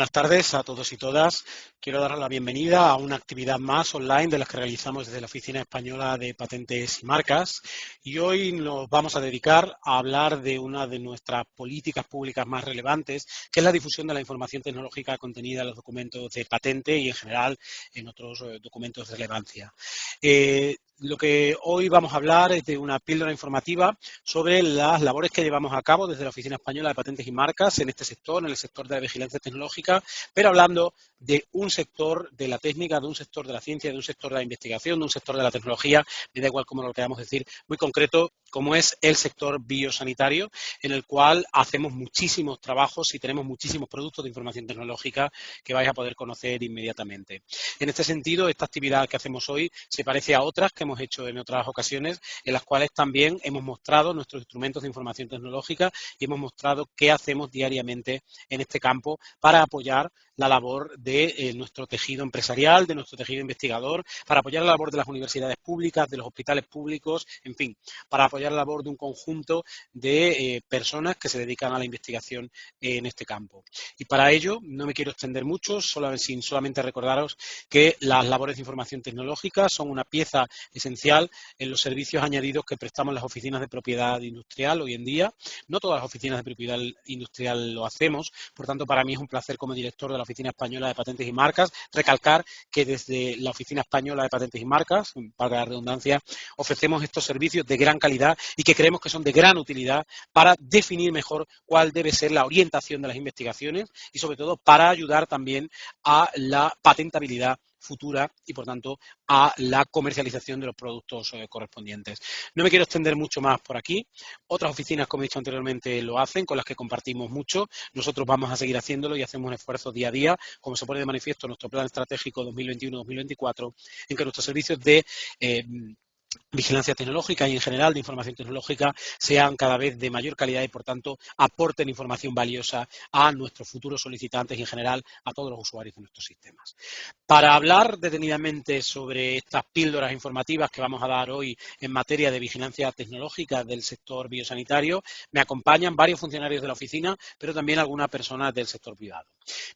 buenas tardes a todos y todas. Quiero daros la bienvenida a una actividad más online de las que realizamos desde la Oficina Española de Patentes y Marcas. Y hoy nos vamos a dedicar a hablar de una de nuestras políticas públicas más relevantes, que es la difusión de la información tecnológica contenida en los documentos de patente y, en general, en otros documentos de relevancia. Lo que hoy vamos a hablar es de una píldora informativa sobre las labores que llevamos a cabo desde la Oficina Española de Patentes y Marcas en este sector, en el sector de la vigilancia tecnológica, pero hablando de un sector de la técnica, de un sector de la ciencia, de un sector de la investigación, de un sector de la tecnología, me da igual cómo lo queramos decir, muy concreto, como es el sector biosanitario, en el cual hacemos muchísimos trabajos y tenemos muchísimos productos de información tecnológica que vais a poder conocer inmediatamente. En este sentido, esta actividad que hacemos hoy se parece a otras que hemos hecho en otras ocasiones, en las cuales también hemos mostrado nuestros instrumentos de información tecnológica y hemos mostrado qué hacemos diariamente en este campo para apoyar la labor de nuestro tejido empresarial, de nuestro tejido investigador, para apoyar la labor de las universidades públicas, de los hospitales públicos, en fin, para apoyar la labor de un conjunto de personas que se dedican a la investigación en este campo. Y para ello, no me quiero extender mucho, sin solamente recordaros que las labores de información tecnológica son una pieza esencial en los servicios añadidos que prestamos las oficinas de propiedad industrial hoy en día. No todas las oficinas de propiedad industrial lo hacemos, por tanto, para mí es un placer como director de la Oficina Española de Patentes y Marcas recalcar que desde la Oficina Española de Patentes y Marcas, para la redundancia, ofrecemos estos servicios de gran calidad y que creemos que son de gran utilidad para definir mejor cuál debe ser la orientación de las investigaciones y, sobre todo, para ayudar también a la patentabilidad futura y, por tanto, a la comercialización de los productos correspondientes. No me quiero extender mucho más por aquí. Otras oficinas, como he dicho anteriormente, lo hacen, con las que compartimos mucho. Nosotros vamos a seguir haciéndolo y hacemos un esfuerzo día a día, como se pone de manifiesto en nuestro plan estratégico 2021-2024, en que nuestros servicios de vigilancia tecnológica y en general de información tecnológica sean cada vez de mayor calidad y, por tanto, aporten información valiosa a nuestros futuros solicitantes y, en general, a todos los usuarios de nuestros sistemas. Para hablar detenidamente sobre estas píldoras informativas que vamos a dar hoy en materia de vigilancia tecnológica del sector biosanitario, me acompañan varios funcionarios de la oficina, pero también algunas personas del sector privado.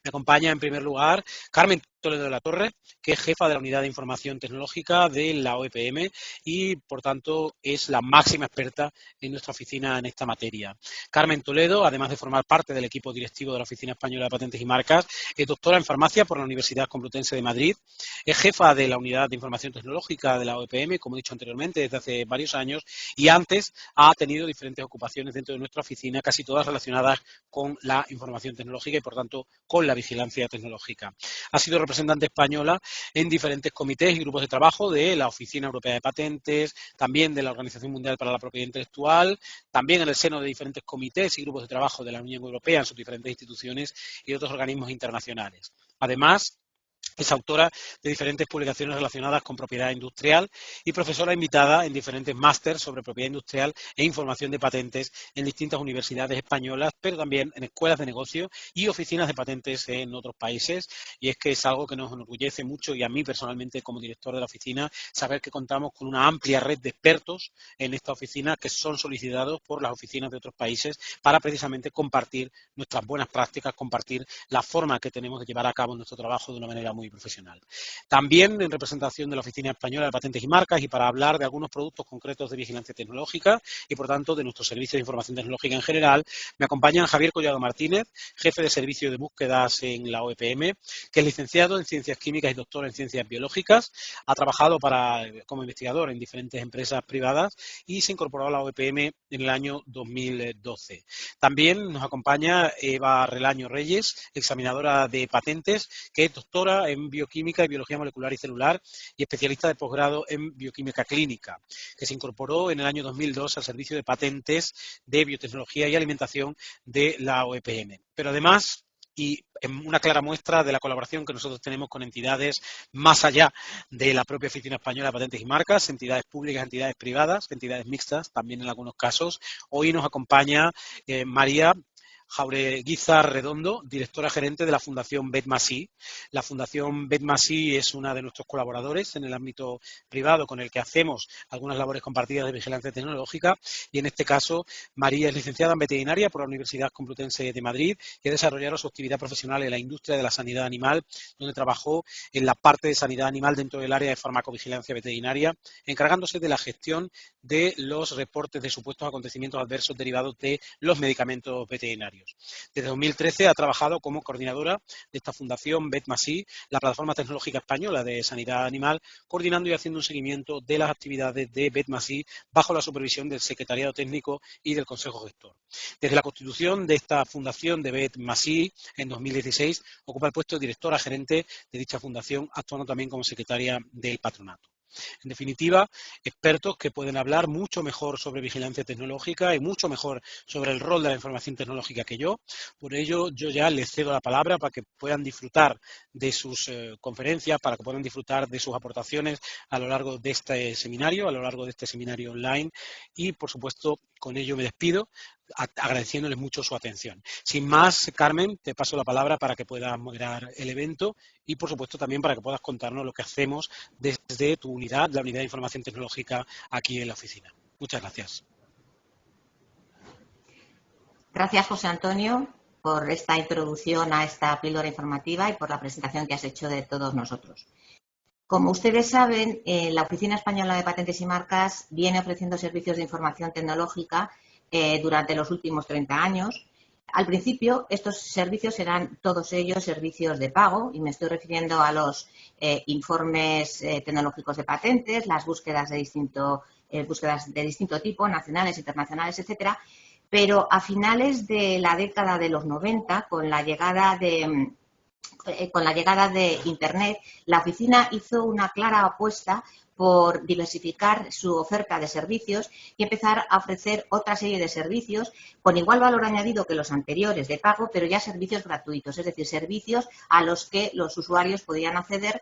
Me acompaña, en primer lugar, Carmen Toledo de la Torre, que es jefa de la Unidad de Información Tecnológica de la OEPM y, por tanto, es la máxima experta en nuestra oficina en esta materia. Carmen Toledo, además de formar parte del equipo directivo de la Oficina Española de Patentes y Marcas, es doctora en farmacia por la Universidad Complutense de Madrid, es jefa de la Unidad de Información Tecnológica de la OEPM, como he dicho anteriormente, desde hace varios años, y antes ha tenido diferentes ocupaciones dentro de nuestra oficina, casi todas relacionadas con la información tecnológica y, por tanto, con la vigilancia tecnológica. Ha sido representante española en diferentes comités y grupos de trabajo de la Oficina Europea de Patentes, también de la Organización Mundial para la Propiedad Intelectual, también en el seno de diferentes comités y grupos de trabajo de la Unión Europea en sus diferentes instituciones y otros organismos internacionales. Además, es autora de diferentes publicaciones relacionadas con propiedad industrial y profesora invitada en diferentes másters sobre propiedad industrial e información de patentes en distintas universidades españolas, pero también en escuelas de negocio y oficinas de patentes en otros países. Y es que es algo que nos enorgullece mucho, y a mí personalmente como director de la oficina, saber que contamos con una amplia red de expertos en esta oficina que son solicitados por las oficinas de otros países para precisamente compartir nuestras buenas prácticas, compartir la forma que tenemos de llevar a cabo nuestro trabajo de una manera muy profesional. También en representación de la Oficina Española de Patentes y Marcas y para hablar de algunos productos concretos de vigilancia tecnológica y, por tanto, de nuestros servicios de información tecnológica en general, me acompañan Javier Collado Martínez, jefe de servicio de búsquedas en la OEPM, que es licenciado en Ciencias Químicas y doctor en Ciencias Biológicas, ha trabajado como investigador en diferentes empresas privadas y se incorporó a la OEPM en el año 2012. También nos acompaña Eva Relaño Reyes, examinadora de patentes, que es doctora en bioquímica y biología molecular y celular y especialista de posgrado en bioquímica clínica, que se incorporó en el año 2002 al servicio de patentes de biotecnología y alimentación de la OEPM. Pero además, y en una clara muestra de la colaboración que nosotros tenemos con entidades más allá de la propia Oficina Española de Patentes y Marcas, entidades públicas, entidades privadas, entidades mixtas, también en algunos casos, hoy nos acompaña María Jaureguizar Redondo, directora gerente de la Fundación Betmasí. La Fundación Betmasí es una de nuestros colaboradores en el ámbito privado con el que hacemos algunas labores compartidas de vigilancia tecnológica, y en este caso María es licenciada en veterinaria por la Universidad Complutense de Madrid y ha desarrollado su actividad profesional en la industria de la sanidad animal, donde trabajó en la parte de sanidad animal dentro del área de farmacovigilancia veterinaria, encargándose de la gestión de los reportes de supuestos acontecimientos adversos derivados de los medicamentos veterinarios. Desde 2013 ha trabajado como coordinadora de esta fundación Betmasí, la plataforma tecnológica española de sanidad animal, coordinando y haciendo un seguimiento de las actividades de Betmasí bajo la supervisión del Secretariado Técnico y del Consejo Gestor. Desde la constitución de esta fundación de Betmasí en 2016 ocupa el puesto de directora gerente de dicha fundación, actuando también como secretaria del patronato. En definitiva, expertos que pueden hablar mucho mejor sobre vigilancia tecnológica y mucho mejor sobre el rol de la información tecnológica que yo. Por ello, yo ya les cedo la palabra para que puedan disfrutar de sus conferencias, para que puedan disfrutar de sus aportaciones a lo largo de este seminario, online. Y, por supuesto, con ello me despido, agradeciéndoles mucho su atención. Sin más, Carmen, te paso la palabra para que puedas moderar el evento y, por supuesto, también para que puedas contarnos lo que hacemos desde tu unidad, la Unidad de Información Tecnológica, aquí en la oficina. Muchas gracias. Gracias, José Antonio, por esta introducción a esta píldora informativa y por la presentación que has hecho de todos nosotros. Como ustedes saben, la Oficina Española de Patentes y Marcas viene ofreciendo servicios de información tecnológica durante los últimos 30 años. Al principio, estos servicios eran todos ellos servicios de pago, y me estoy refiriendo a los informes tecnológicos de patentes, las búsquedas de distinto tipo, nacionales, internacionales, etcétera. Pero a finales de la década de los 90, con la llegada de Internet, la oficina hizo una clara apuesta por diversificar su oferta de servicios y empezar a ofrecer otra serie de servicios con igual valor añadido que los anteriores de pago, pero ya servicios gratuitos, es decir, servicios a los que los usuarios podían acceder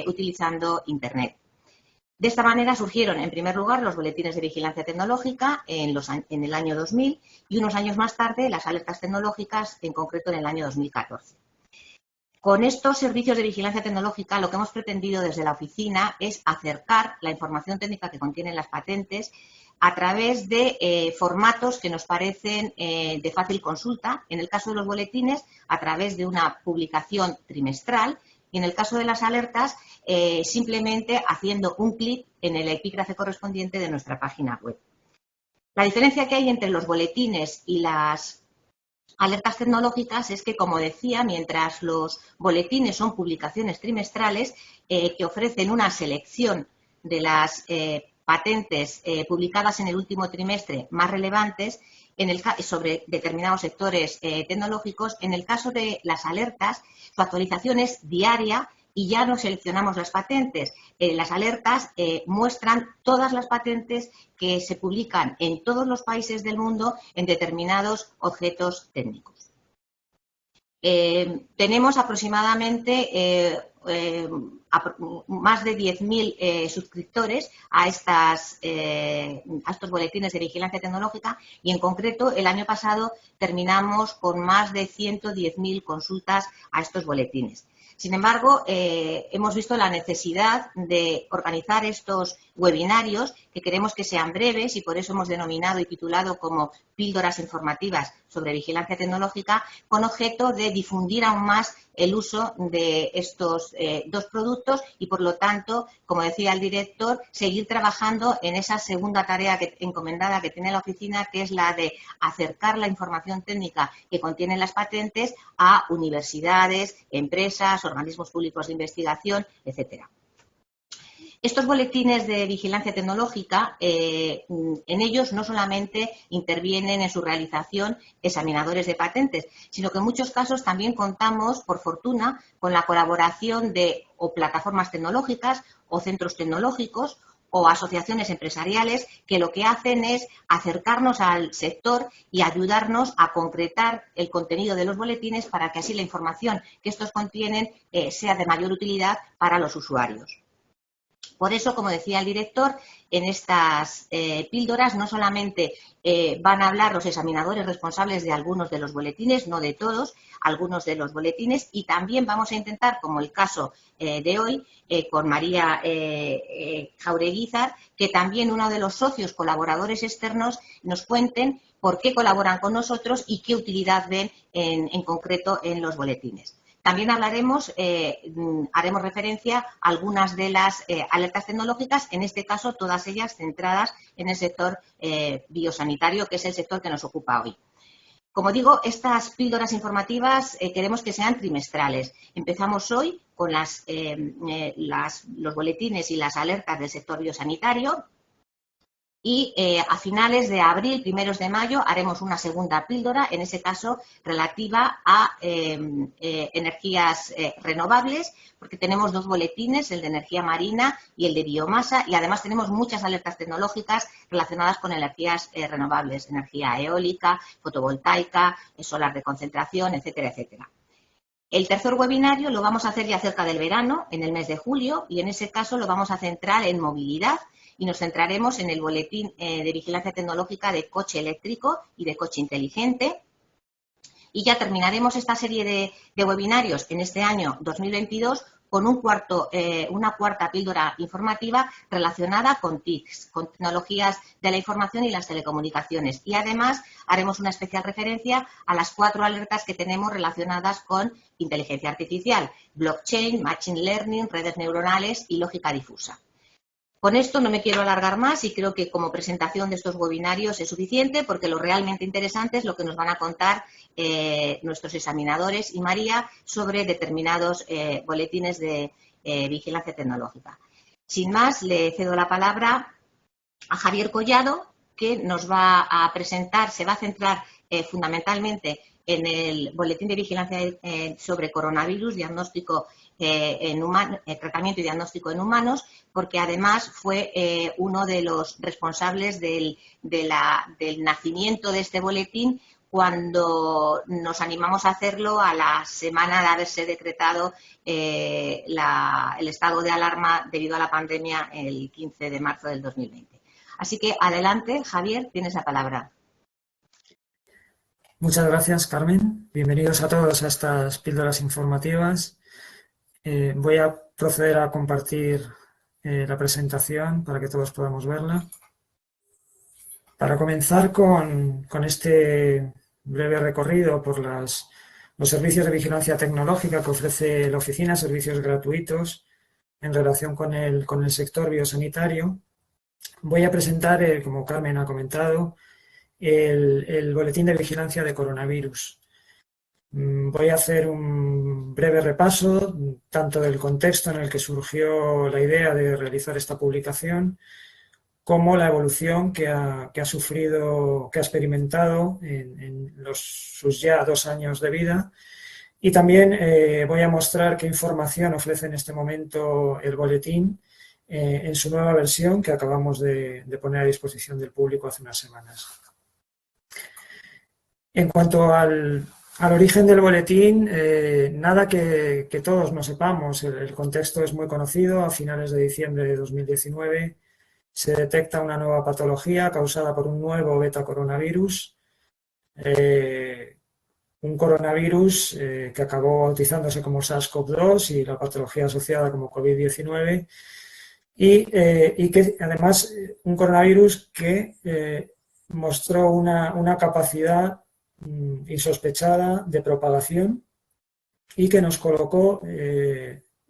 utilizando Internet. De esta manera surgieron, en primer lugar, los boletines de vigilancia tecnológica en el año 2000 y unos años más tarde las alertas tecnológicas, en concreto en el año 2014. Con estos servicios de vigilancia tecnológica, lo que hemos pretendido desde la oficina es acercar la información técnica que contienen las patentes a través de formatos que nos parecen de fácil consulta. En el caso de los boletines, a través de una publicación trimestral, y en el caso de las alertas, simplemente haciendo un clic en el epígrafe correspondiente de nuestra página web. La diferencia que hay entre los boletines y las alertas tecnológicas es que, como decía, mientras los boletines son publicaciones trimestrales que ofrecen una selección de las patentes publicadas en el último trimestre más relevantes sobre determinados sectores tecnológicos, en el caso de las alertas, su actualización es diaria y ya no seleccionamos las patentes. Las alertas muestran todas las patentes que se publican en todos los países del mundo en determinados objetos técnicos. Tenemos aproximadamente más de 10.000 suscriptores a estos boletines de vigilancia tecnológica, y en concreto el año pasado terminamos con más de 110.000 consultas a estos boletines. Sin embargo, hemos visto la necesidad de organizar estos webinarios, que queremos que sean breves, y por eso hemos denominado y titulado como píldoras informativas sobre vigilancia tecnológica, con objeto de difundir aún más el uso de estos dos productos y, por lo tanto, como decía el director, seguir trabajando en esa segunda tarea encomendada que tiene la oficina, que es la de acercar la información técnica que contienen las patentes a universidades, empresas, organismos públicos de investigación, etcétera. Estos boletines de vigilancia tecnológica, en ellos no solamente intervienen en su realización examinadores de patentes, sino que en muchos casos también contamos, por fortuna, con la colaboración de o plataformas tecnológicas o centros tecnológicos o asociaciones empresariales que lo que hacen es acercarnos al sector y ayudarnos a concretar el contenido de los boletines para que así la información que estos contienen sea de mayor utilidad para los usuarios. Por eso, como decía el director, en estas píldoras no solamente van a hablar los examinadores responsables de algunos de los boletines, no de todos, algunos de los boletines, y también vamos a intentar, como el caso de hoy, con María Jaureguizar, que también uno de los socios colaboradores externos nos cuenten por qué colaboran con nosotros y qué utilidad ven en concreto en los boletines. También hablaremos, haremos referencia a algunas de las alertas tecnológicas, en este caso todas ellas centradas en el sector biosanitario, que es el sector que nos ocupa hoy. Como digo, estas píldoras informativas queremos que sean trimestrales. Empezamos hoy con los boletines y las alertas del sector biosanitario. Y a finales de abril, primeros de mayo, haremos una segunda píldora, en ese caso relativa a energías renovables, porque tenemos dos boletines, el de energía marina y el de biomasa, y además tenemos muchas alertas tecnológicas relacionadas con energías renovables, energía eólica, fotovoltaica, solar de concentración, etcétera, etcétera. El tercer webinario lo vamos a hacer ya cerca del verano, en el mes de julio, y en ese caso lo vamos a centrar en movilidad, y nos centraremos en el boletín de vigilancia tecnológica de coche eléctrico y de coche inteligente. Y ya terminaremos esta serie de webinarios en este año 2022 con una cuarta píldora informativa relacionada con TICs, con tecnologías de la información y las telecomunicaciones. Y además haremos una especial referencia a las 4 alertas que tenemos relacionadas con inteligencia artificial, blockchain, machine learning, redes neuronales y lógica difusa. Con esto no me quiero alargar más y creo que como presentación de estos webinarios es suficiente, porque lo realmente interesante es lo que nos van a contar nuestros examinadores y María sobre determinados boletines de vigilancia tecnológica. Sin más, le cedo la palabra a Javier Collado, que nos va a presentar, se va a centrar fundamentalmente en el boletín de vigilancia sobre coronavirus, diagnóstico tratamiento y diagnóstico en humanos, porque además fue uno de los responsables del nacimiento de este boletín cuando nos animamos a hacerlo a la semana de haberse decretado el estado de alarma debido a la pandemia el 15 de marzo del 2020. Así que adelante, Javier, tienes la palabra. Muchas gracias, Carmen. Bienvenidos a todos a estas píldoras informativas. Voy a proceder a compartir la presentación para que todos podamos verla. Para comenzar con este breve recorrido por los servicios de vigilancia tecnológica que ofrece la oficina, servicios gratuitos en relación con el sector biosanitario, voy a presentar, como Carmen ha comentado, el boletín de vigilancia de coronavirus. Voy a hacer un breve repaso tanto del contexto en el que surgió la idea de realizar esta publicación, como la evolución que ha experimentado en sus ya 2 años de vida. Y también voy a mostrar qué información ofrece en este momento el boletín en su nueva versión que acabamos de poner a disposición del público hace unas semanas. En cuanto al origen del boletín, nada que todos no sepamos. El contexto es muy conocido. A finales de diciembre de 2019 se detecta una nueva patología causada por un nuevo beta-coronavirus, un coronavirus que acabó bautizándose como SARS-CoV-2 y la patología asociada como COVID-19, y que además un coronavirus que mostró una capacidad insospechada de propagación y que nos colocó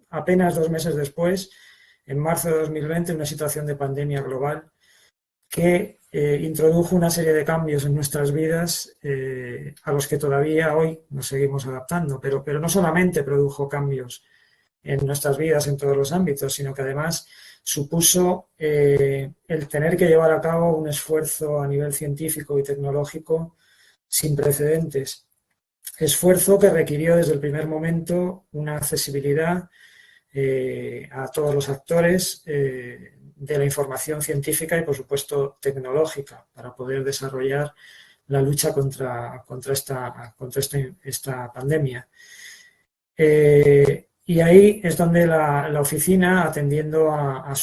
apenas 2 meses después, en marzo de 2020, en una situación de pandemia global que introdujo una serie de cambios en nuestras vidas a los que todavía hoy nos seguimos adaptando, pero no solamente produjo cambios en nuestras vidas en todos los ámbitos, sino que además supuso el tener que llevar a cabo un esfuerzo a nivel científico y tecnológico sin precedentes. Esfuerzo que requirió desde el primer momento una accesibilidad a todos los actores de la información científica y, por supuesto, tecnológica para poder desarrollar la lucha contra esta pandemia. Y ahí es donde la oficina, atendiendo a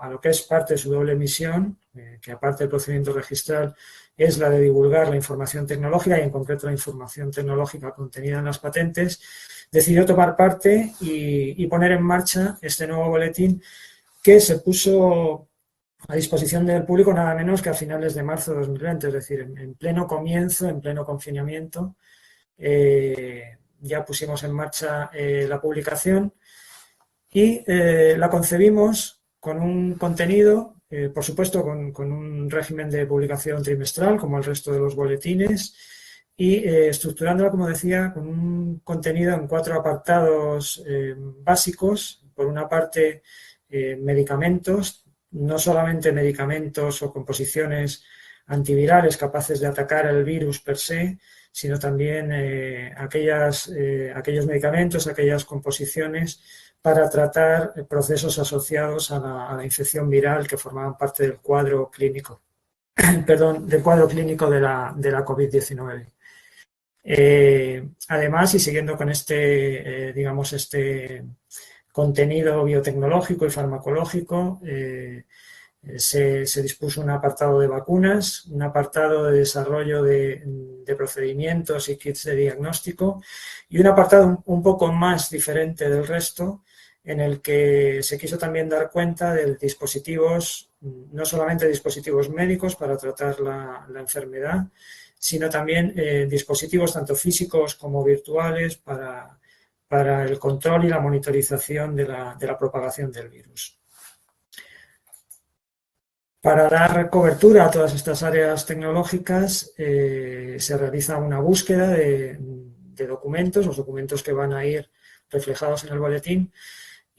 lo que es parte de su doble misión, que aparte del procedimiento registral es la de divulgar la información tecnológica y en concreto la información tecnológica contenida en las patentes, decidió tomar parte y poner en marcha este nuevo boletín que se puso a disposición del público nada menos que a finales de marzo de 2020, es decir, en pleno comienzo, en pleno confinamiento. Ya pusimos en marcha la publicación y la concebimos con un contenido, por supuesto con un régimen de publicación trimestral como el resto de los boletines y estructurándola, como decía, con un contenido en 4 apartados básicos. Por una parte, medicamentos, no solamente medicamentos o composiciones antivirales capaces de atacar el virus per se, sino también aquellos medicamentos, aquellas composiciones para tratar procesos asociados a la infección viral que formaban parte del cuadro clínico, del cuadro clínico de la COVID-19. Además, y siguiendo con este contenido biotecnológico y farmacológico, se dispuso un apartado de vacunas, un apartado de desarrollo de procedimientos y kits de diagnóstico y un apartado un poco más diferente del resto en el que se quiso también dar cuenta de dispositivos, no solamente dispositivos médicos para tratar la enfermedad, sino también dispositivos tanto físicos como virtuales para el control y la monitorización de la propagación del virus. Para dar cobertura a todas estas áreas tecnológicas se realiza una búsqueda de documentos, los documentos que van a ir reflejados en el boletín,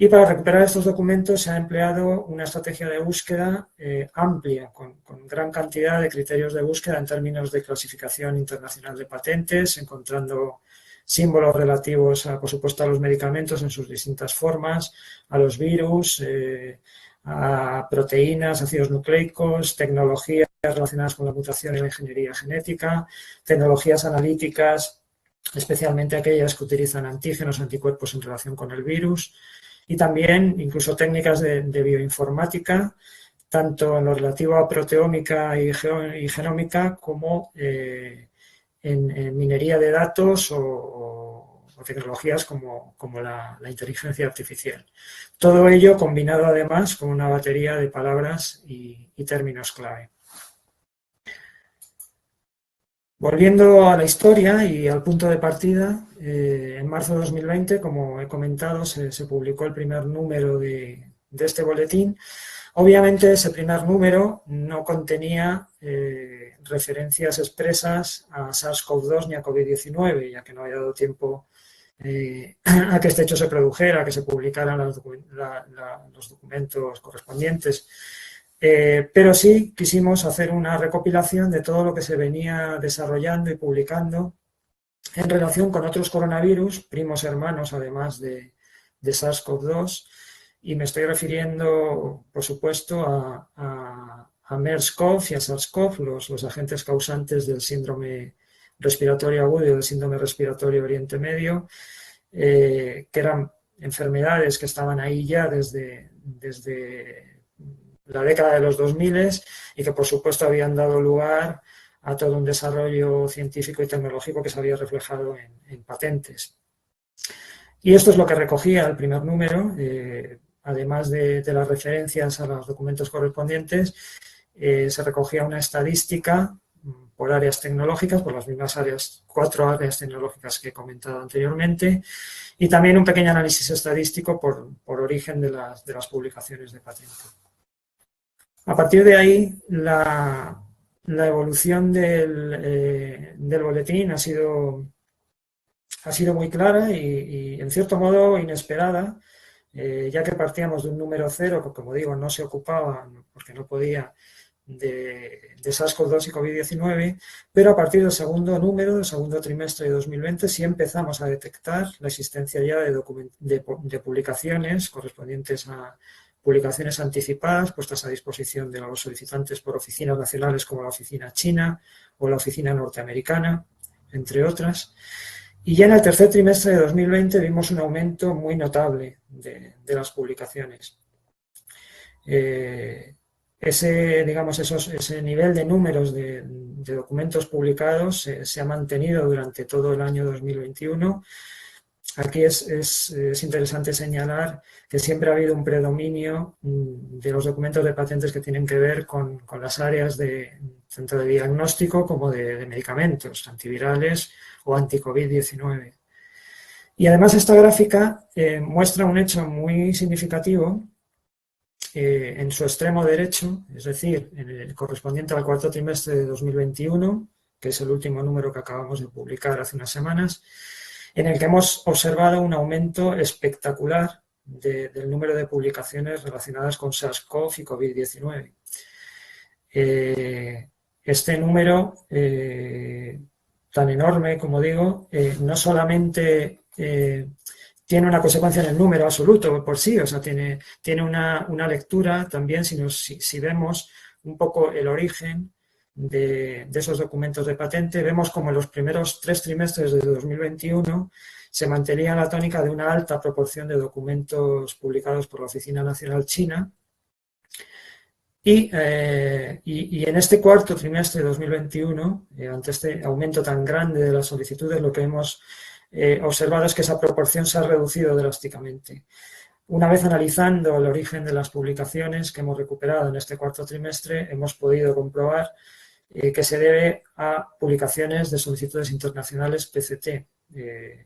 y para recuperar estos documentos se ha empleado una estrategia de búsqueda amplia, con gran cantidad de criterios de búsqueda en términos de clasificación internacional de patentes, encontrando símbolos relativos, por supuesto, a los medicamentos en sus distintas formas, a los virus, a proteínas, ácidos nucleicos, tecnologías relacionadas con la mutación y la ingeniería genética, tecnologías analíticas, especialmente aquellas que utilizan antígenos, anticuerpos en relación con el virus, y también incluso técnicas de bioinformática, tanto en lo relativo a proteómica y genómica como en minería de datos o tecnologías como la inteligencia artificial. Todo ello combinado además con una batería de palabras y términos clave. Volviendo a la historia y al punto de partida, en marzo de 2020, como he comentado, se publicó el primer número de este boletín. Obviamente ese primer número no contenía referencias expresas a SARS-CoV-2 ni a COVID-19, ya que no había dado tiempo a que este hecho se produjera, a que se publicaran los documentos correspondientes. Pero sí quisimos hacer una recopilación de todo lo que se venía desarrollando y publicando en relación con otros coronavirus, primos hermanos además de SARS-CoV-2, y me estoy refiriendo, por supuesto, a MERS-CoV y a SARS-CoV, los agentes causantes del síndrome respiratorio agudo y del síndrome respiratorio Oriente Medio, que eran enfermedades que estaban ahí ya desde la década de los 2000 y que por supuesto habían dado lugar a todo un desarrollo científico y tecnológico que se había reflejado en patentes. Y esto es lo que recogía el primer número, además de las referencias a los documentos correspondientes, se recogía una estadística por áreas tecnológicas, por las mismas 4 áreas tecnológicas que he comentado anteriormente, y también un pequeño análisis estadístico por origen de las publicaciones de patente. A partir de ahí, la evolución del boletín ha sido muy clara y en cierto modo inesperada, ya que partíamos de un número 0, que como digo no se ocupaba porque no podía de SARS-CoV-2 y COVID-19, pero a partir del segundo número, del segundo trimestre de 2020, sí empezamos a detectar la existencia ya de publicaciones correspondientes a publicaciones anticipadas puestas a disposición de los solicitantes por oficinas nacionales como la oficina china o la oficina norteamericana, entre otras. Y ya en el tercer trimestre de 2020 vimos un aumento muy notable de las publicaciones. Ese nivel de números de documentos publicados se ha mantenido durante todo el año 2021. Aquí es interesante señalar que siempre ha habido un predominio de los documentos de patentes que tienen que ver con las áreas tanto de diagnóstico como de medicamentos antivirales o anti-COVID-19. Y además esta gráfica muestra un hecho muy significativo en su extremo derecho, es decir, en el correspondiente al cuarto trimestre de 2021, que es el último número que acabamos de publicar hace unas semanas, en el que hemos observado un aumento espectacular del número de publicaciones relacionadas con SARS-CoV y COVID-19. Este número tan enorme, como digo, no solamente tiene una consecuencia en el número absoluto por sí, o sea, tiene una lectura también, si vemos un poco el origen de esos documentos de patente, vemos como en los primeros 3 trimestres de 2021 se mantenía la tónica de una alta proporción de documentos publicados por la Oficina Nacional China. Y en este cuarto trimestre de 2021, ante este aumento tan grande de las solicitudes, lo que hemos observado es que esa proporción se ha reducido drásticamente. Una vez analizando el origen de las publicaciones que hemos recuperado en este cuarto trimestre, hemos podido comprobar que se debe a publicaciones de solicitudes internacionales PCT.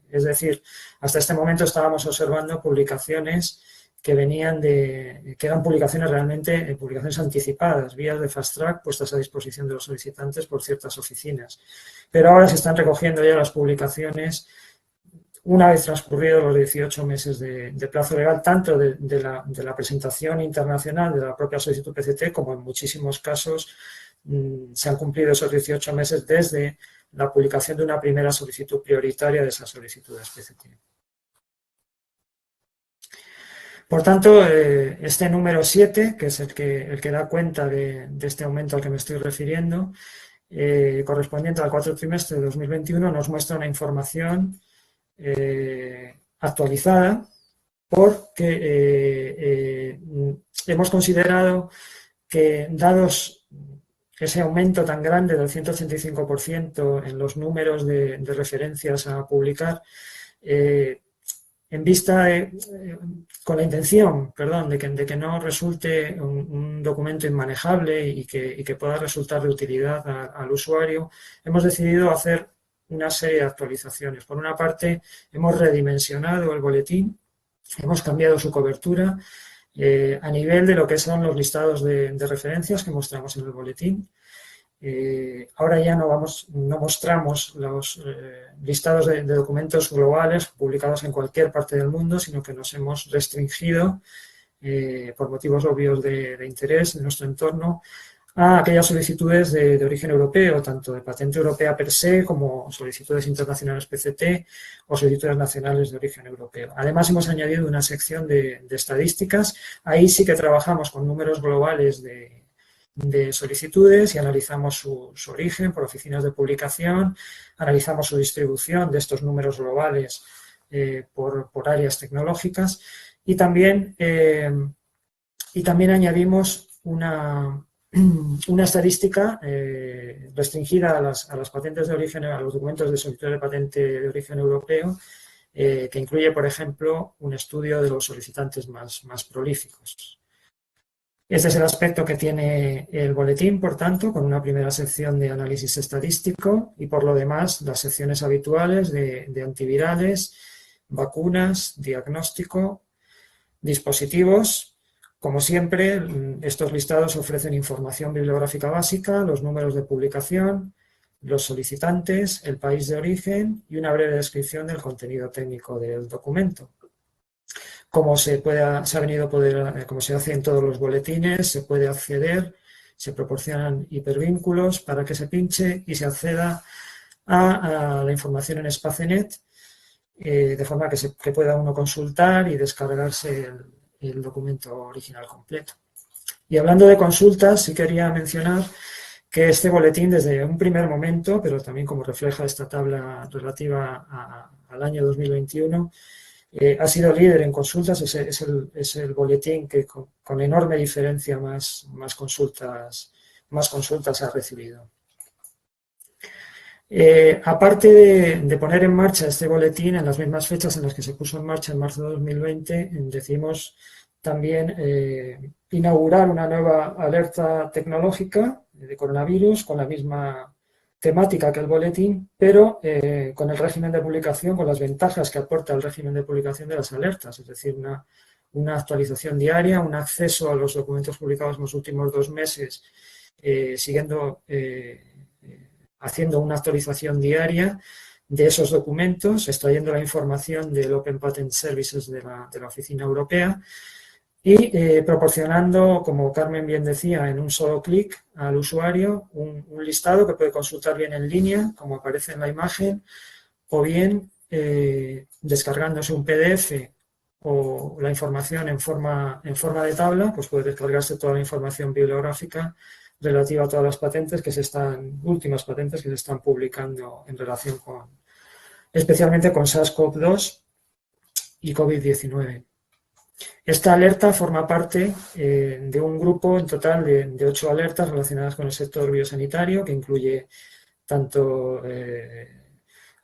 Es decir, hasta este momento estábamos observando publicaciones que eran publicaciones realmente, publicaciones anticipadas, vías de fast track puestas a disposición de los solicitantes por ciertas oficinas. Pero ahora se están recogiendo ya las publicaciones una vez transcurridos los 18 meses de plazo legal, tanto de la presentación internacional de la propia solicitud PCT, como en muchísimos casos se han cumplido esos 18 meses desde la publicación de una primera solicitud prioritaria de esas solicitudes PCT. Por tanto, este número 7, que es el que da cuenta de este aumento al que me estoy refiriendo, correspondiente al cuarto trimestre de 2021, nos muestra una información actualizada porque hemos considerado que, dados ese aumento tan grande del 185% en los números de referencias a publicar, en vista con la intención, de que no resulte un documento inmanejable y que pueda resultar de utilidad al usuario, hemos decidido hacer una serie de actualizaciones. Por una parte, hemos redimensionado el boletín, hemos cambiado su cobertura a nivel de lo que son los listados de referencias que mostramos en el boletín. Ahora ya no mostramos los listados de documentos globales publicados en cualquier parte del mundo, sino que nos hemos restringido, por motivos obvios de interés en nuestro entorno, a aquellas solicitudes de origen europeo, tanto de patente europea per se como solicitudes internacionales PCT o solicitudes nacionales de origen europeo. Además, hemos añadido una sección de estadísticas. Ahí sí que trabajamos con números globales de solicitudes y analizamos su origen por oficinas de publicación, analizamos su distribución de estos números globales por áreas tecnológicas y también añadimos una estadística restringida a las patentes de origen, a los documentos de solicitud de patente de origen europeo, que incluye, por ejemplo, un estudio de los solicitantes más prolíficos. Este es el aspecto que tiene el boletín, por tanto, con una primera sección de análisis estadístico y, por lo demás, las secciones habituales de antivirales, vacunas, diagnóstico, dispositivos. Como siempre, estos listados ofrecen información bibliográfica básica, los números de publicación, los solicitantes, el país de origen y una breve descripción del contenido técnico del documento. Como se hace en todos los boletines, se puede acceder, se proporcionan hipervínculos para que se pinche y se acceda a la información en Spacenet, de forma que pueda uno consultar y descargarse el documento original completo. Y hablando de consultas, sí quería mencionar que este boletín desde un primer momento, pero también como refleja esta tabla relativa al año 2021, ha sido líder en consultas, es el boletín que con enorme diferencia más consultas ha recibido. Aparte de poner en marcha este boletín en las mismas fechas en las que se puso en marcha en marzo de 2020, decidimos también inaugurar una nueva alerta tecnológica de coronavirus con la misma temática que el boletín, pero con el régimen de publicación, con las ventajas que aporta el régimen de publicación de las alertas, es decir, una actualización diaria, un acceso a los documentos publicados en los últimos 2 meses, haciendo una actualización diaria de esos documentos, extrayendo la información del Open Patent Services de la Oficina Europea y proporcionando, como Carmen bien decía, en un solo clic al usuario un listado que puede consultar bien en línea, como aparece en la imagen, o bien descargándose un PDF o la información en forma de tabla, pues puede descargarse toda la información bibliográfica relativa a todas las patentes últimas patentes que se están publicando en relación especialmente con SARS-CoV-2 y COVID-19. Esta alerta forma parte de un grupo en total de 8 alertas relacionadas con el sector biosanitario, que incluye tanto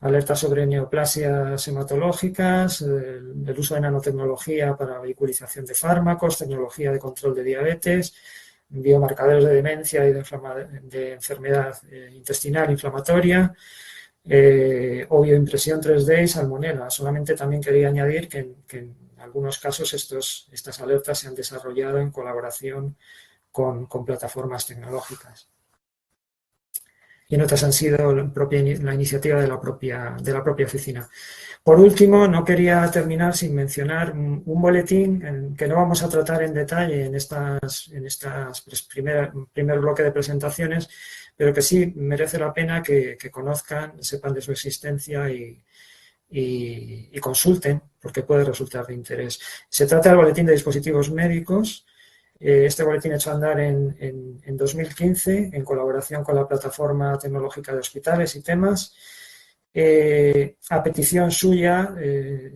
alertas sobre neoplasias hematológicas, el uso de nanotecnología para vehiculización de fármacos, tecnología de control de diabetes, biomarcadores de demencia y de enfermedad intestinal inflamatoria, o bioimpresión 3D y salmonela. Solamente también quería añadir que en algunos casos estas alertas se han desarrollado en colaboración con plataformas tecnológicas. Y en otras han sido la iniciativa de la propia oficina. Por último, no quería terminar sin mencionar un boletín que no vamos a tratar en detalle en primer bloque de presentaciones, pero que sí merece la pena que conozcan, sepan de su existencia y consulten, porque puede resultar de interés. Se trata del boletín de dispositivos médicos. Este boletín echó a andar en 2015 en colaboración con la Plataforma Tecnológica de Hospitales y temas. A petición suya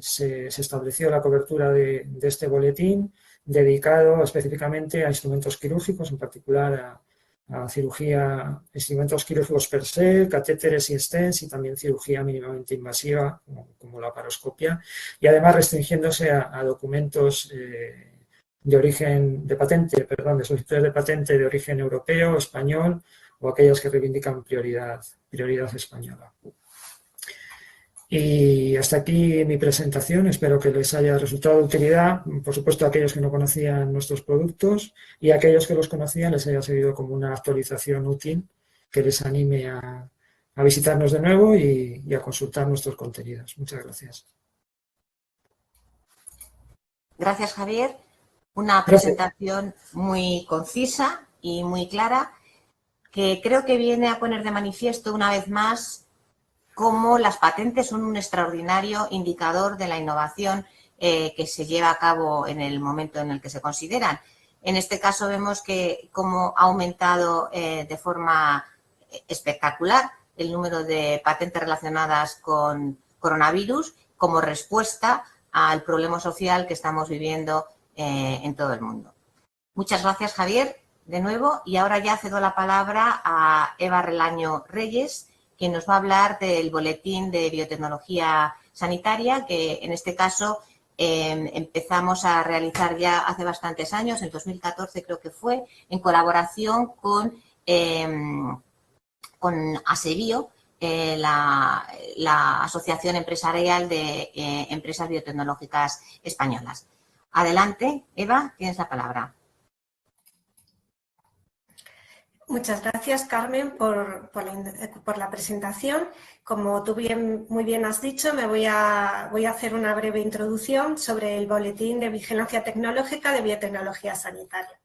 se estableció la cobertura de este boletín dedicado específicamente a instrumentos quirúrgicos, en particular a cirugía, instrumentos quirúrgicos per se, catéteres y stents y también cirugía mínimamente invasiva como la laparoscopia, y además restringiéndose a documentos de solicitudes de patente de origen europeo, español o aquellas que reivindican prioridad española. Y hasta aquí mi presentación, espero que les haya resultado de utilidad, por supuesto a aquellos que no conocían nuestros productos y a aquellos que los conocían les haya servido como una actualización útil que les anime a visitarnos de nuevo y a consultar nuestros contenidos. Muchas gracias. Gracias, Javier. Una presentación muy concisa y muy clara que creo que viene a poner de manifiesto una vez más cómo las patentes son un extraordinario indicador de la innovación que se lleva a cabo en el momento en el que se consideran. En este caso vemos que cómo ha aumentado de forma espectacular el número de patentes relacionadas con coronavirus como respuesta al problema social que estamos viviendo en todo el mundo. Muchas gracias, Javier, de nuevo. Y ahora ya cedo la palabra a Eva Relaño Reyes, que nos va a hablar del boletín de biotecnología sanitaria, que en este caso empezamos a realizar ya hace bastantes años, en 2014 creo que fue, en colaboración con ASEBIO, la Asociación Empresarial de Empresas Biotecnológicas Españolas. Adelante, Eva, tienes la palabra. Muchas gracias, Carmen, por la presentación. Como tú muy bien has dicho, voy a hacer una breve introducción sobre el Boletín de Vigilancia Tecnológica de Biotecnología Sanitaria.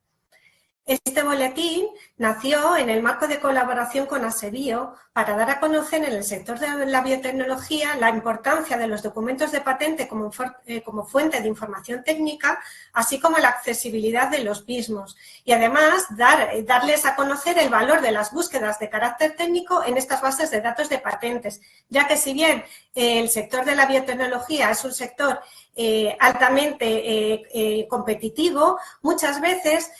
Este boletín nació en el marco de colaboración con ASEBIO para dar a conocer en el sector de la biotecnología la importancia de los documentos de patente como fuente de información técnica, así como la accesibilidad de los mismos. Y además darles a conocer el valor de las búsquedas de carácter técnico en estas bases de datos de patentes, ya que si bien el sector de la biotecnología es un sector altamente competitivo, muchas veces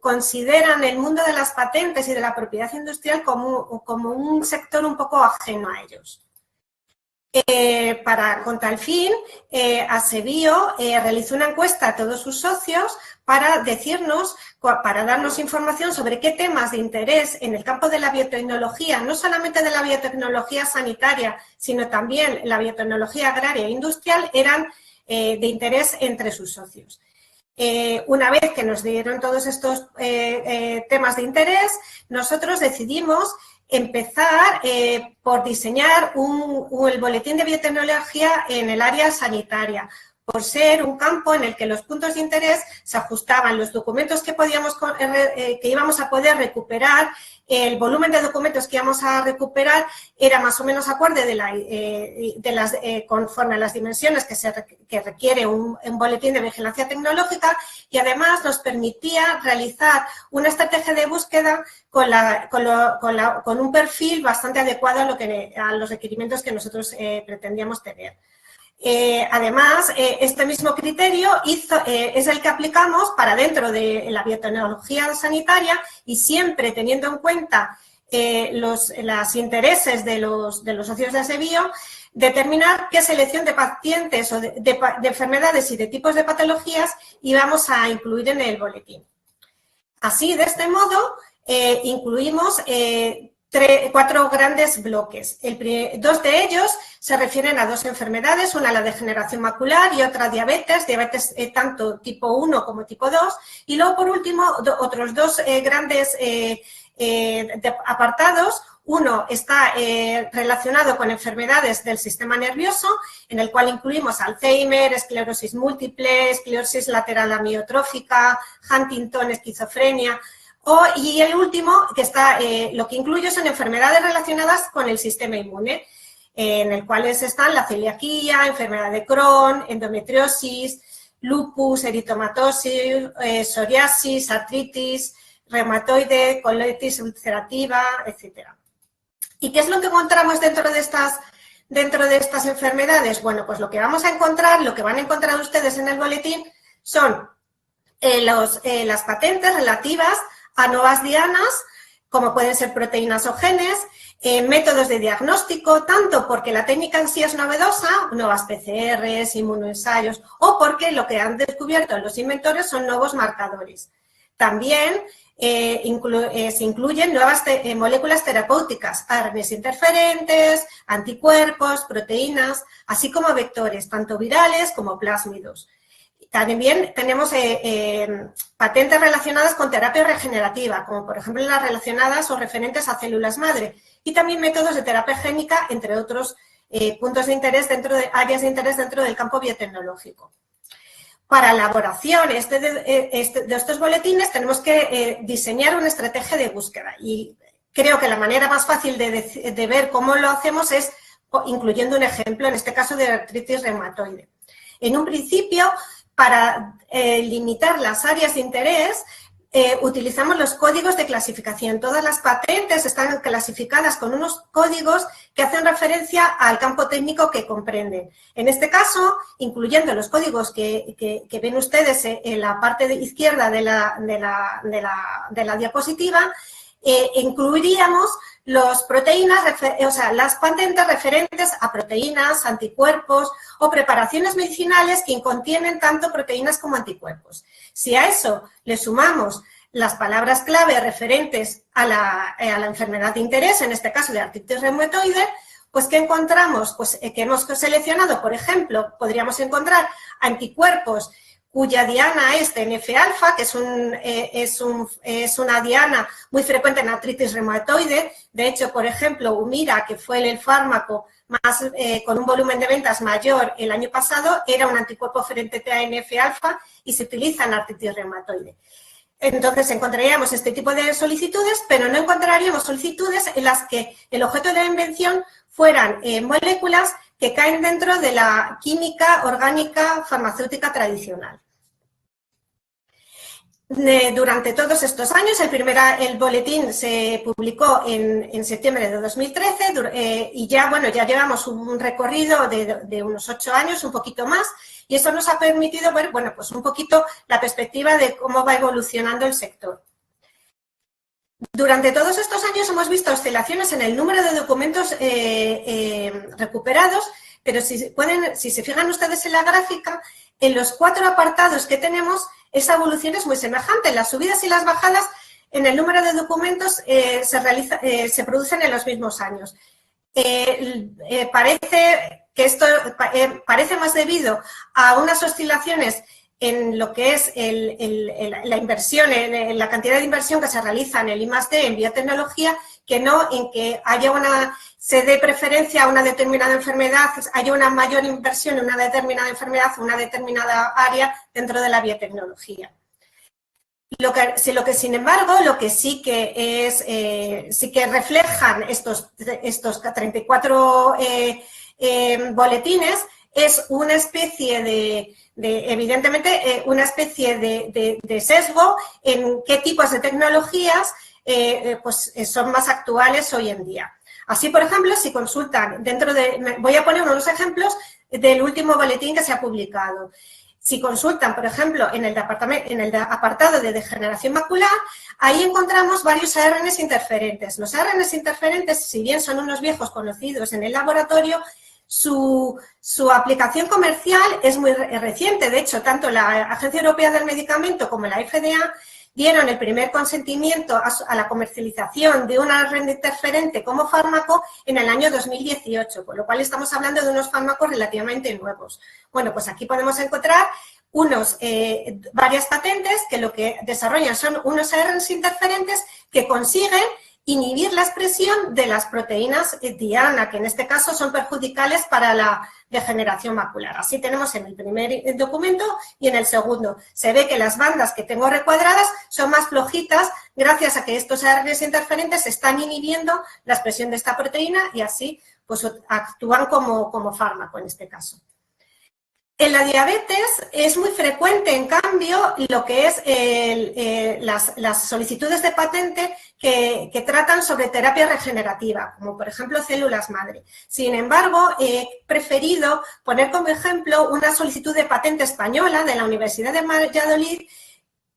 consideran el mundo de las patentes y de la propiedad industrial como un sector un poco ajeno a ellos. Con tal fin, ASEBIO realizó una encuesta a todos sus socios para darnos información sobre qué temas de interés en el campo de la biotecnología, no solamente de la biotecnología sanitaria, sino también la biotecnología agraria e industrial, eran de interés entre sus socios. Una vez que nos dieron todos estos temas de interés, nosotros decidimos empezar por diseñar el boletín de biotecnología en el área sanitaria, por ser un campo en el que los puntos de interés se ajustaban, los documentos que íbamos a poder recuperar, el volumen de documentos que íbamos a recuperar era más o menos acorde conforme a las dimensiones que requiere un boletín de vigilancia tecnológica, y además nos permitía realizar una estrategia de búsqueda con un perfil bastante adecuado a los requerimientos que nosotros pretendíamos tener. Además, este mismo criterio es el que aplicamos para dentro de la biotecnología sanitaria, y siempre teniendo en cuenta los intereses de los socios de ASEBIO, determinar qué selección de pacientes o de enfermedades y de tipos de patologías íbamos a incluir en el boletín. Así, de este modo, incluimos 4 grandes bloques. Dos de ellos se refieren a 2 enfermedades, una la degeneración macular y otra diabetes tanto tipo 1 como tipo 2, y luego por último otros 2 grandes apartados. Uno está relacionado con enfermedades del sistema nervioso, en el cual incluimos Alzheimer, esclerosis múltiple, esclerosis lateral amiotrófica, Huntington, esquizofrenia. Y el último, lo que incluyo son enfermedades relacionadas con el sistema inmune, en el cual están la celiaquía, enfermedad de Crohn, endometriosis, lupus, eritomatosis, psoriasis, artritis, reumatoide, colitis ulcerativa, etc. ¿Y qué es lo que encontramos dentro de estas enfermedades? Bueno, pues lo que vamos a encontrar, lo que van a encontrar ustedes en el boletín son las patentes relativas a nuevas dianas, como pueden ser proteínas o genes, métodos de diagnóstico, tanto porque la técnica en sí es novedosa, nuevas PCRs, inmunoensayos, o porque lo que han descubierto los inventores son nuevos marcadores. También se incluyen nuevas moléculas terapéuticas, ARNs interferentes, anticuerpos, proteínas, así como vectores, tanto virales como plásmidos. También tenemos patentes relacionadas con terapia regenerativa, como por ejemplo las relacionadas o referentes a células madre, y también métodos de terapia génica, entre otros puntos de interés áreas de interés dentro del campo biotecnológico. Para la elaboración de estos boletines tenemos que diseñar una estrategia de búsqueda, y creo que la manera más fácil de ver cómo lo hacemos es incluyendo un ejemplo, en este caso de artritis reumatoide. En un principio, para limitar las áreas de interés, utilizamos los códigos de clasificación. Todas las patentes están clasificadas con unos códigos que hacen referencia al campo técnico que comprenden. En este caso, incluyendo los códigos que ven ustedes en la parte izquierda de la diapositiva, incluiríamos las patentes referentes a proteínas, anticuerpos o preparaciones medicinales que contienen tanto proteínas como anticuerpos. Si a eso le sumamos las palabras clave referentes a la enfermedad de interés, en este caso de artritis reumatoide, pues ¿qué encontramos? Pues que hemos seleccionado, por ejemplo, podríamos encontrar anticuerpos cuya diana es TNF-alfa, que es una diana muy frecuente en artritis reumatoide. De hecho, por ejemplo, Humira, que fue el fármaco con un volumen de ventas mayor el año pasado, era un anticuerpo frente a TNF-alfa y se utiliza en artritis reumatoide. Entonces encontraríamos este tipo de solicitudes, pero no encontraríamos solicitudes en las que el objeto de la invención fueran moléculas que caen dentro de la química orgánica farmacéutica tradicional. Durante todos estos años, el boletín se publicó en septiembre de 2013 y ya llevamos un recorrido de unos 8 años, un poquito más, y eso nos ha permitido ver, bueno, pues un poquito la perspectiva de cómo va evolucionando el sector. Durante todos estos años hemos visto oscilaciones en el número de documentos recuperados, pero si se fijan ustedes en la gráfica, en los 4 apartados que tenemos, esa evolución es muy semejante. Las subidas y las bajadas en el número de documentos se producen en los mismos años. Parece que esto parece más debido a unas oscilaciones en lo que es la inversión, en la cantidad de inversión que se realiza en el I+D, en biotecnología, que no en que se dé preferencia a una determinada enfermedad, haya una mayor inversión en una determinada enfermedad o una determinada área dentro de la biotecnología. Sin embargo, lo que sí que reflejan estos 34 boletines es una especie evidentemente, una especie de sesgo en qué tipos de tecnologías pues son más actuales hoy en día. Así, por ejemplo, si consultan voy a poner unos ejemplos del último boletín que se ha publicado. Si consultan, por ejemplo, en el apartado de degeneración macular, ahí encontramos varios ARNs interferentes. Los ARNs interferentes, si bien son unos viejos conocidos en el laboratorio, su aplicación comercial es muy reciente. De hecho, tanto la Agencia Europea del Medicamento como la FDA dieron el primer consentimiento a la comercialización de un ARN interferente como fármaco en el año 2018, con lo cual estamos hablando de unos fármacos relativamente nuevos. Bueno, pues aquí podemos encontrar varias patentes que lo que desarrollan son unos ARNs interferentes que consiguen inhibir la expresión de las proteínas diana, que en este caso son perjudiciales para la degeneración macular. Así tenemos en el primer documento y en el segundo. Se ve que las bandas que tengo recuadradas son más flojitas gracias a que estos ARNs interferentes están inhibiendo la expresión de esta proteína y así pues actúan como fármaco en este caso. En la diabetes es muy frecuente, en cambio, lo que es las solicitudes de patente que tratan sobre terapia regenerativa, como por ejemplo células madre. Sin embargo, he preferido poner como ejemplo una solicitud de patente española de la Universidad de Valladolid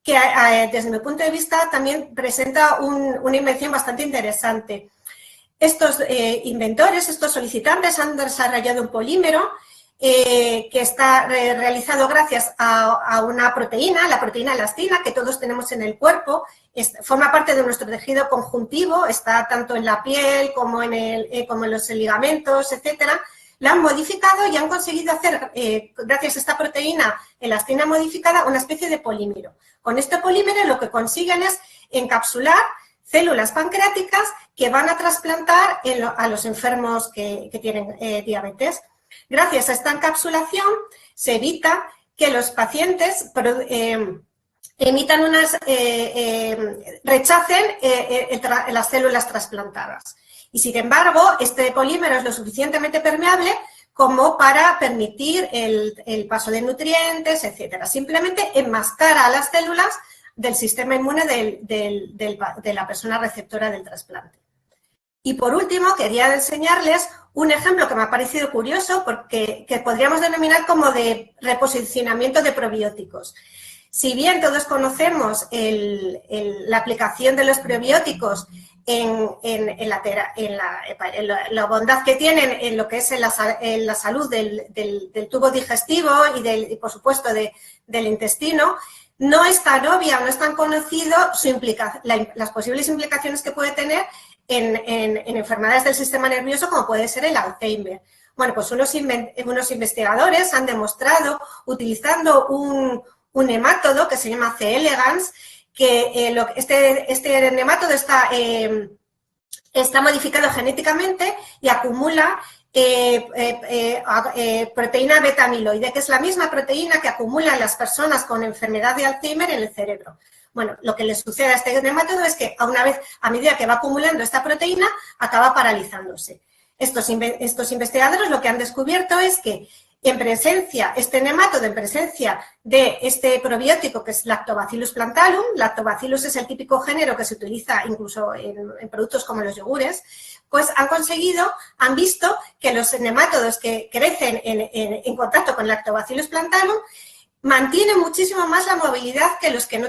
que, desde mi punto de vista, también presenta una invención bastante interesante. Estos inventores, estos solicitantes han desarrollado un polímero que está realizado gracias a una proteína, la proteína elastina, que todos tenemos en el cuerpo, forma parte de nuestro tejido conjuntivo, está tanto en la piel como en los ligamentos, etcétera. La han modificado y han conseguido hacer, gracias a esta proteína elastina modificada, una especie de polímero. Con este polímero lo que consiguen es encapsular células pancreáticas que van a trasplantar a los enfermos que tienen diabetes. Gracias a esta encapsulación se evita que los pacientes rechacen las células trasplantadas. Y sin embargo, este polímero es lo suficientemente permeable como para permitir el paso de nutrientes, etcétera. Simplemente enmascara a las células del sistema inmune de la persona receptora del trasplante. Y por último, quería enseñarles un ejemplo que me ha parecido curioso porque que podríamos denominar como de reposicionamiento de probióticos. Si bien todos conocemos la aplicación de los probióticos en la bondad que tienen en lo que es en la salud del tubo digestivo y por supuesto del intestino, no es tan obvia, no es tan conocido las posibles implicaciones que puede tener en enfermedades del sistema nervioso como puede ser el Alzheimer. Bueno, pues unos investigadores han demostrado, utilizando un nemátodo que se llama C. elegans, que este nemátodo está modificado genéticamente y acumula proteína beta amiloide, que es la misma proteína que acumulan las personas con enfermedad de Alzheimer en el cerebro. Bueno, lo que le sucede a este nemátodo es que a medida que va acumulando esta proteína, acaba paralizándose. Estos investigadores lo que han descubierto es que este nemátodo en presencia de este probiótico que es Lactobacillus plantarum, Lactobacillus es el típico género que se utiliza incluso en productos como los yogures, pues han visto que los nemátodos que crecen en contacto con Lactobacillus plantarum mantienen muchísimo más la movilidad que los que no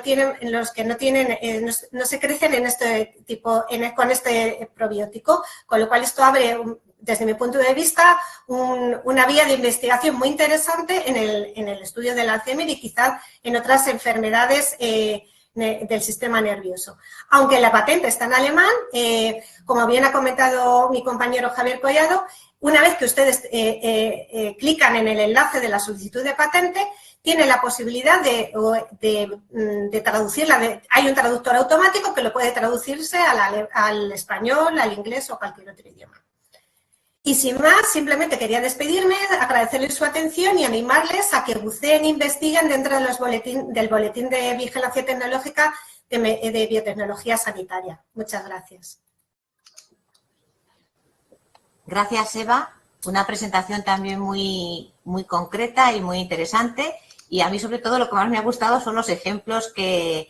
se crecen en este tipo, con este probiótico, con lo cual esto abre, desde mi punto de vista, una vía de investigación muy interesante en el estudio del Alzheimer y quizás en otras enfermedades del sistema nervioso. Aunque la patente está en alemán, como bien ha comentado mi compañero Javier Collado, una vez que ustedes clican en el enlace de la solicitud de patente, tiene la posibilidad de traducirla. Hay un traductor automático que lo puede traducirse al español, al inglés o cualquier otro idioma. Y sin más, simplemente quería despedirme, agradecerles su atención y animarles a que buceen e investiguen dentro de del Boletín de Vigilancia Tecnológica de Biotecnología Sanitaria. Muchas gracias. Gracias, Eva. Una presentación también muy concreta y muy interesante. Y a mí, sobre todo, lo que más me ha gustado son los ejemplos que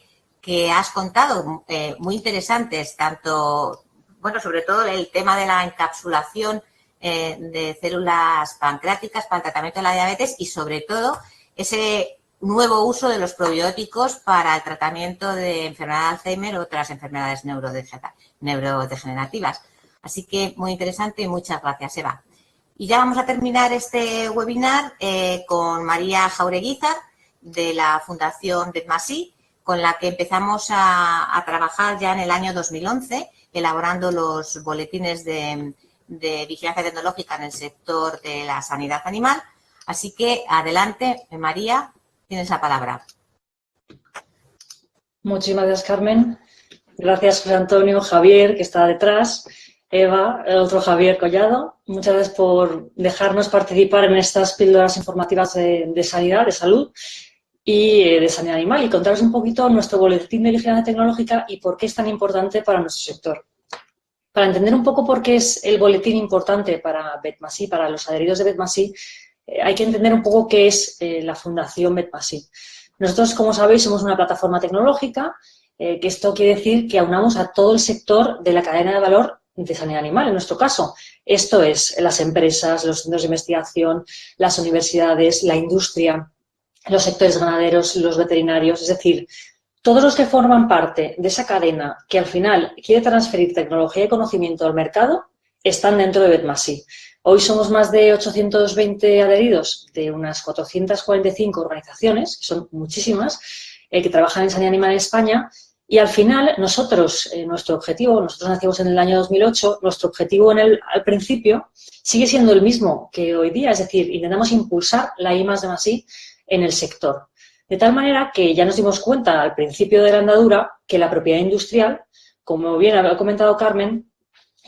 has contado, muy interesantes, tanto, bueno, sobre todo el tema de la encapsulación de células pancreáticas para el tratamiento de la diabetes y, sobre todo, ese nuevo uso de los probióticos para el tratamiento de enfermedad de Alzheimer u otras enfermedades neurodegenerativas. Así que muy interesante y muchas gracias, Eva. Y ya vamos a terminar este webinar con María Jaureguizar, de la Fundación BETMASI, con la que empezamos a trabajar ya en el año 2011, elaborando los boletines de vigilancia tecnológica en el sector de la sanidad animal. Así que adelante, María, tienes la palabra. Muchísimas gracias, Carmen. Gracias, José Antonio, Javier, que está detrás, Eva, el otro Javier Collado. Muchas gracias por dejarnos participar en estas píldoras informativas de sanidad, de salud y de sanidad animal y contaros un poquito nuestro boletín de vigilancia tecnológica y por qué es tan importante para nuestro sector. Para entender un poco por qué es el boletín importante para BETMASI, para los adheridos de BETMASI, hay que entender un poco qué es la Fundación BETMASI. Nosotros, como sabéis, somos una plataforma tecnológica, que esto quiere decir que aunamos a todo el sector de la cadena de valor de sanidad animal, en nuestro caso. Esto es las empresas, los centros de investigación, las universidades, la industria, los sectores ganaderos, los veterinarios, es decir, todos los que forman parte de esa cadena que al final quiere transferir tecnología y conocimiento al mercado están dentro de BETMASI. Hoy somos más de 820 adheridos de unas 445 organizaciones, que son muchísimas, que trabajan en sanidad animal en España. Y al final, nosotros nacimos en el año 2008, nuestro objetivo al principio sigue siendo el mismo que hoy día, es decir, intentamos impulsar la I+D+I en el sector. De tal manera que ya nos dimos cuenta al principio de la andadura que la propiedad industrial, como bien ha comentado Carmen,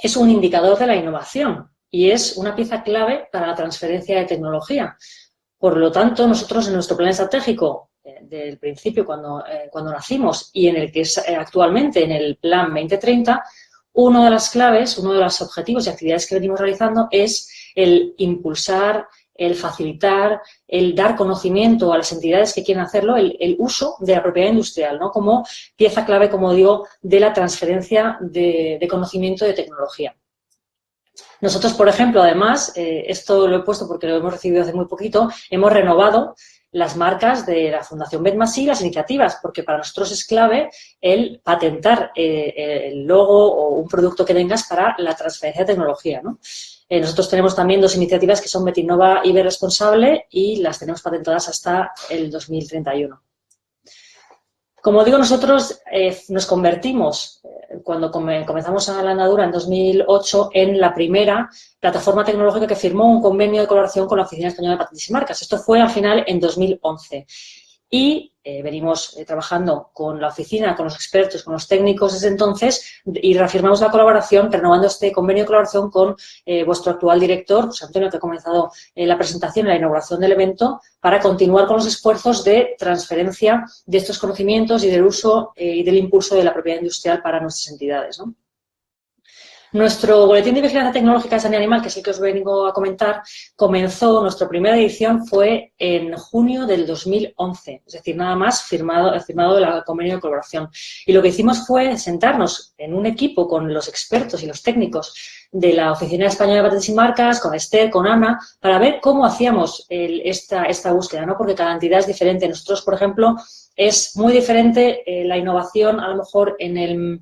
es un indicador de la innovación y es una pieza clave para la transferencia de tecnología. Por lo tanto, nosotros en nuestro plan estratégico del principio, cuando nacimos y en el que es actualmente en el Plan 2030, una de las claves, uno de los objetivos y actividades que venimos realizando es el impulsar, el facilitar, el dar conocimiento a las entidades que quieren hacerlo, el uso de la propiedad industrial, ¿no? Como pieza clave, como digo, de la transferencia de conocimiento de tecnología. Nosotros, por ejemplo, además, esto lo he puesto porque lo hemos recibido hace muy poquito, hemos renovado las marcas de la Fundación BETMASI, las iniciativas, porque para nosotros es clave el patentar el logo o un producto que tengas para la transferencia de tecnología, ¿no? Nosotros tenemos también dos iniciativas que son Betinnova y BeResponsable y las tenemos patentadas hasta el 2031. Como digo, nosotros nos convertimos, cuando comenzamos a la andadura en 2008, en la primera plataforma tecnológica que firmó un convenio de colaboración con la Oficina Española de Patentes y Marcas. Esto fue al final en 2011. Y venimos trabajando con la oficina, con los expertos, con los técnicos desde entonces y reafirmamos la colaboración renovando este convenio de colaboración con vuestro actual director, José Antonio, que ha comenzado la presentación y la inauguración del evento, para continuar con los esfuerzos de transferencia de estos conocimientos y del uso y del impulso de la propiedad industrial para nuestras entidades, ¿no? Nuestro boletín de vigilancia tecnológica de sanidad animal, que es el que os vengo a comentar, comenzó, nuestra primera edición fue en junio del 2011, es decir, nada más firmado el convenio de colaboración. Y lo que hicimos fue sentarnos en un equipo con los expertos y los técnicos de la Oficina Española de Patentes y Marcas, con Esther, con Ana, para ver cómo hacíamos esta búsqueda, ¿no? Porque cada entidad es diferente. Nosotros, por ejemplo, es muy diferente la innovación, a lo mejor, en el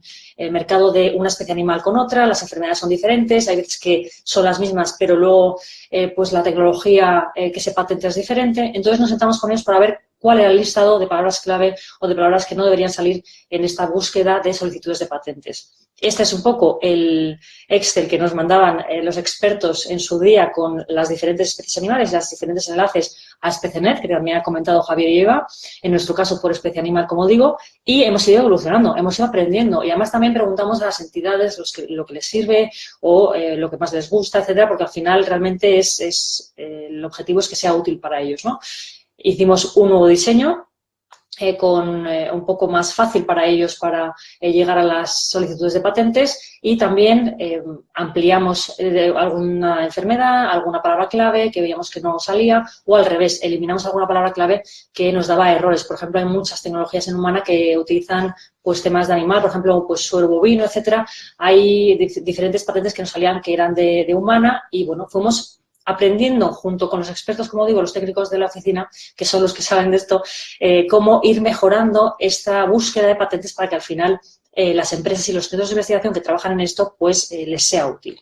mercado de una especie animal con otra, las enfermedades son diferentes, hay veces que son las mismas, pero luego pues la tecnología que se patenta es diferente. Entonces nos sentamos con ellos para ver cuál era el listado de palabras clave o de palabras que no deberían salir en esta búsqueda de solicitudes de patentes. Este es un poco el Excel que nos mandaban los expertos en su día con las diferentes especies animales y los diferentes enlaces a SpecieNet, que también ha comentado Javier y Eva, en nuestro caso por especie animal, como digo, y hemos ido evolucionando, hemos ido aprendiendo y además también preguntamos a las entidades lo que les sirve o lo que más les gusta, etcétera, porque al final realmente el objetivo es que sea útil para ellos, ¿no? Hicimos un nuevo diseño con un poco más fácil para ellos para llegar a las solicitudes de patentes y también ampliamos alguna enfermedad, alguna palabra clave que veíamos que no salía o al revés, eliminamos alguna palabra clave que nos daba errores. Por ejemplo, hay muchas tecnologías en humana que utilizan pues temas de animal, por ejemplo, pues suero bovino, etcétera. Hay diferentes patentes que nos salían que eran de humana y, bueno, fuimos aprendiendo junto con los expertos, como digo, los técnicos de la oficina, que son los que saben de esto, cómo ir mejorando esta búsqueda de patentes para que al final las empresas y los centros de investigación que trabajan en esto, pues les sea útil.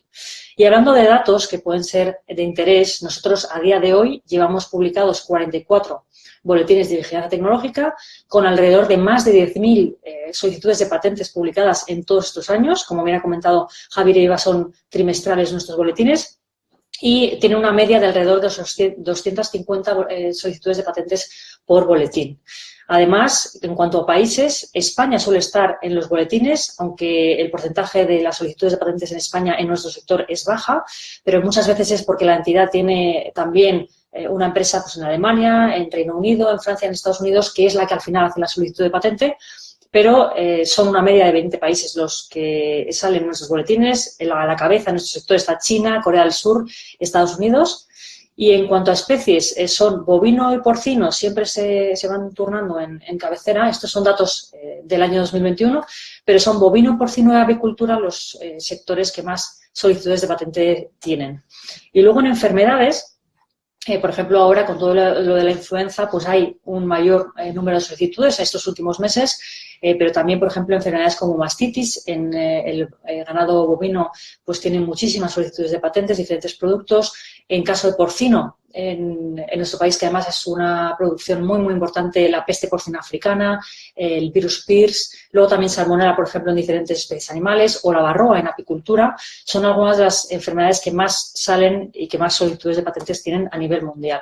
Y hablando de datos que pueden ser de interés, nosotros a día de hoy llevamos publicados 44 boletines de vigilancia tecnológica con alrededor de más de 10.000 solicitudes de patentes publicadas en todos estos años. Como bien ha comentado Javier y Eva, son trimestrales nuestros boletines. Y tiene una media de alrededor de 250 solicitudes de patentes por boletín. Además, en cuanto a países, España suele estar en los boletines, aunque el porcentaje de las solicitudes de patentes en España en nuestro sector es baja, pero muchas veces es porque la entidad tiene también una empresa pues, en Alemania, en Reino Unido, en Francia, en Estados Unidos, que es la que al final hace la solicitud de patente. Pero son una media de 20 países los que salen en nuestros boletines. A la cabeza en nuestro sector está China, Corea del Sur, Estados Unidos. Y en cuanto a especies, son bovino y porcino, siempre se van turnando en cabecera. Estos son datos del año 2021, pero son bovino, porcino y avicultura los sectores que más solicitudes de patente tienen. Y luego en enfermedades, por ejemplo, ahora con todo lo de la influenza, pues hay un mayor número de solicitudes estos últimos meses, pero también, por ejemplo, enfermedades como mastitis en el ganado bovino, pues tienen muchísimas solicitudes de patentes, diferentes productos. En caso de porcino, en nuestro país, que además es una producción muy, muy importante, la peste porcina africana, el virus PIRS, luego también salmonela, por ejemplo, en diferentes especies animales, o la varroa en apicultura, son algunas de las enfermedades que más salen y que más solicitudes de patentes tienen a nivel mundial.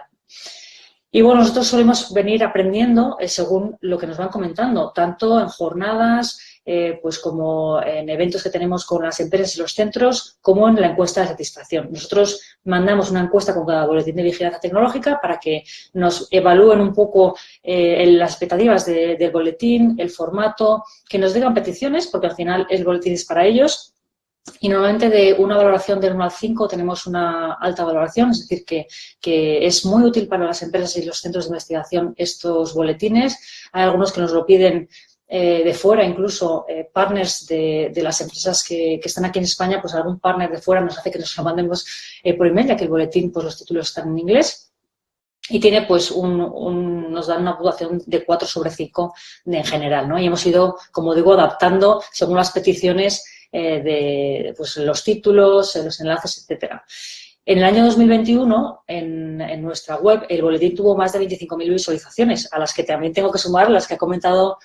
Y bueno, nosotros solemos venir aprendiendo según lo que nos van comentando, tanto en jornadas, pues como en eventos que tenemos con las empresas y los centros, como en la encuesta de satisfacción. Nosotros mandamos una encuesta con cada boletín de vigilancia tecnológica para que nos evalúen un poco las expectativas del boletín, el formato, que nos digan peticiones, porque al final el boletín es para ellos. Y normalmente de una valoración del 1 al 5 tenemos una alta valoración, es decir, que es muy útil para las empresas y los centros de investigación estos boletines. Hay algunos que nos lo piden de fuera, incluso partners de las empresas que están aquí en España, pues algún partner de fuera nos hace que nos lo mandemos por email, ya que el boletín, pues los títulos están en inglés. Y tiene, pues, nos dan una puntuación de 4 sobre 5 en general, ¿no? Y hemos ido, como digo, adaptando según las peticiones de pues, los títulos, los enlaces, etcétera. En el año 2021, en nuestra web, el boletín tuvo más de 25.000 visualizaciones, a las que también tengo que sumar las que ha comentado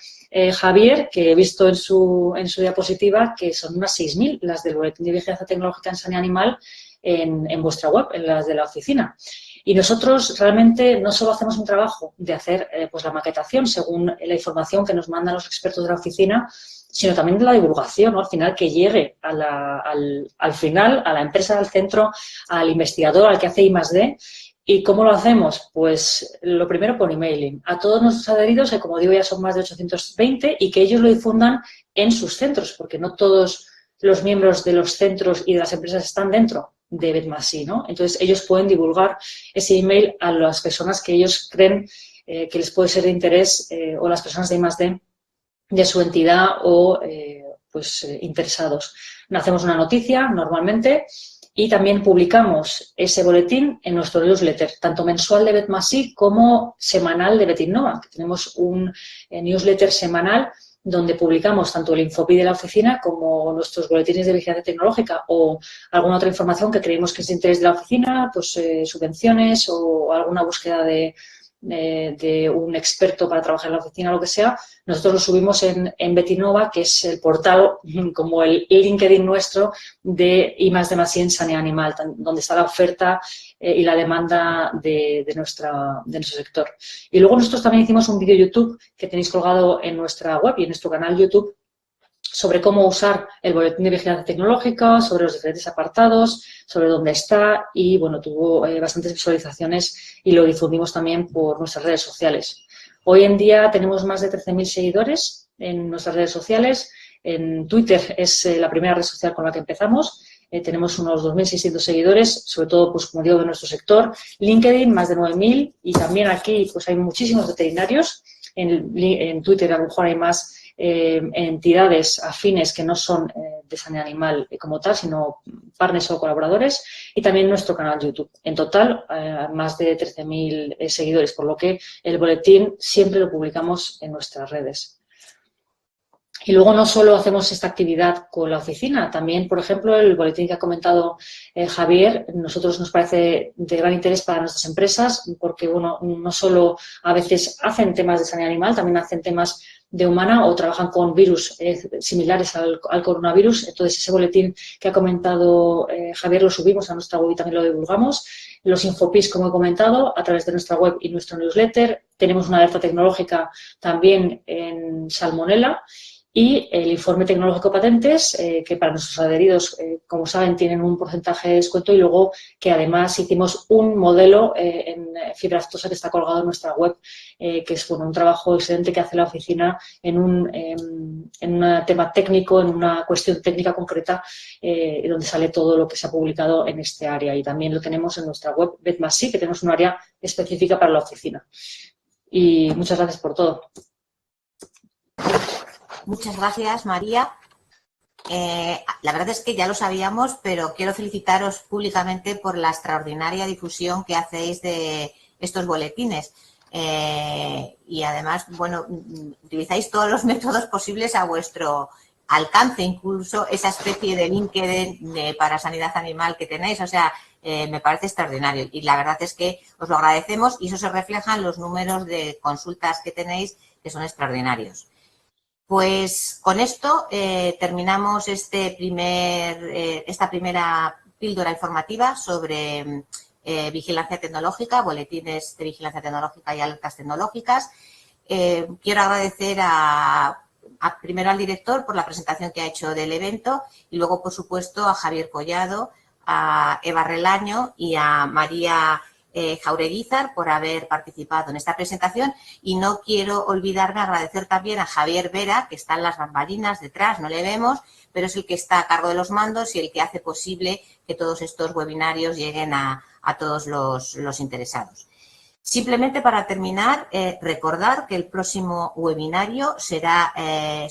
Javier, que he visto en su diapositiva, que son unas 6.000, las del boletín de vigilancia tecnológica en sanidad animal, en vuestra web, en las de la oficina. Y nosotros realmente no solo hacemos un trabajo de hacer pues la maquetación según la información que nos mandan los expertos de la oficina, sino también de la divulgación, ¿no? Al final que llegue al final a la empresa, al centro, al investigador, al que hace I+D. ¿Y cómo lo hacemos? Pues lo primero por emailing. A todos nuestros adheridos, que como digo ya son más de 820, y que ellos lo difundan en sus centros, porque no todos los miembros de los centros y de las empresas están dentro de Betmasi, ¿no? Entonces ellos pueden divulgar ese email a las personas que ellos creen que les puede ser de interés o las personas de I+D de su entidad o interesados. Hacemos una noticia normalmente y también publicamos ese boletín en nuestro newsletter, tanto mensual de Betmasi como semanal de Betinnova, que tenemos un newsletter semanal donde publicamos tanto el Infopi de la oficina como nuestros boletines de vigilancia tecnológica o alguna otra información que creemos que es de interés de la oficina, pues subvenciones o alguna búsqueda de un experto para trabajar en la oficina, lo que sea. Nosotros lo subimos en Betinnova, que es el portal como el LinkedIn nuestro de I+D+I en sanidad animal, donde está la oferta y la demanda de nuestro sector. Y luego nosotros también hicimos un vídeo YouTube que tenéis colgado en nuestra web y en nuestro canal YouTube sobre cómo usar el boletín de vigilancia tecnológica, sobre los diferentes apartados, sobre dónde está y, bueno, tuvo bastantes visualizaciones y lo difundimos también por nuestras redes sociales. Hoy en día tenemos más de 13.000 seguidores en nuestras redes sociales. En Twitter es la primera red social con la que empezamos. Tenemos unos 2.600 seguidores, sobre todo, pues como digo, de nuestro sector. LinkedIn, más de 9.000 y también aquí pues hay muchísimos veterinarios. En Twitter a lo mejor hay más entidades afines que no son de sanidad animal como tal, sino partners o colaboradores, y también nuestro canal YouTube. En total, más de 13.000 seguidores, por lo que el boletín siempre lo publicamos en nuestras redes. Y luego no solo hacemos esta actividad con la oficina, también, por ejemplo, el boletín que ha comentado Javier, nosotros nos parece de gran interés para nuestras empresas, porque, bueno, no solo a veces hacen temas de sanidad animal, también hacen temas de humana o trabajan con virus similares al coronavirus. Entonces, ese boletín que ha comentado Javier lo subimos a nuestra web y también lo divulgamos. Los infopis, como he comentado, a través de nuestra web y nuestro newsletter. Tenemos una alerta tecnológica también en Salmonella. Y el informe tecnológico patentes, que para nuestros adheridos, como saben, tienen un porcentaje de descuento, y luego que además hicimos un modelo en fibra aftosa que está colgado en nuestra web, que es, bueno, un trabajo excelente que hace la oficina en un tema técnico, en una cuestión técnica concreta, donde sale todo lo que se ha publicado en este área. Y también lo tenemos en nuestra web Betmasi, que tenemos un área específica para la oficina. Y muchas gracias por todo. Muchas gracias, María. La verdad es que ya lo sabíamos, pero quiero felicitaros públicamente por la extraordinaria difusión que hacéis de estos boletines. Y además, bueno, utilizáis todos los métodos posibles a vuestro alcance, incluso esa especie de LinkedIn para sanidad animal que tenéis. O sea, me parece extraordinario. Y la verdad es que os lo agradecemos y eso se refleja en los números de consultas que tenéis, que son extraordinarios. Pues con esto terminamos esta primera píldora informativa sobre vigilancia tecnológica, boletines de vigilancia tecnológica y alertas tecnológicas. Quiero agradecer primero al director por la presentación que ha hecho del evento y luego, por supuesto, a Javier Collado, a Eva Relaño y a María Jaureguizar por haber participado en esta presentación, y no quiero olvidarme agradecer también a Javier Vera, que está en las bambalinas detrás, no le vemos, pero es el que está a cargo de los mandos y el que hace posible que todos estos webinarios lleguen a todos los interesados. Simplemente para terminar, recordar que el próximo webinario será y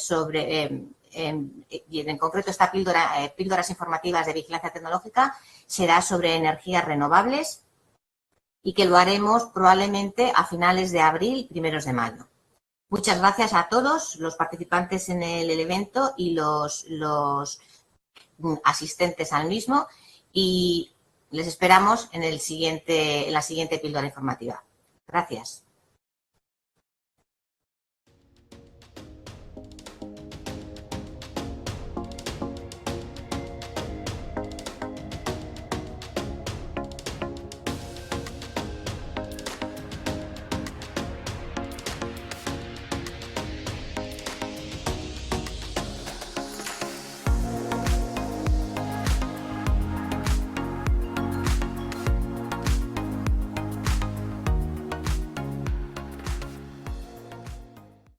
en concreto esta píldoras informativas de vigilancia tecnológica será sobre energías renovables, y que lo haremos probablemente a finales de abril, primeros de mayo. Muchas gracias a todos los participantes en el evento y los asistentes al mismo, y les esperamos en la siguiente píldora informativa. Gracias.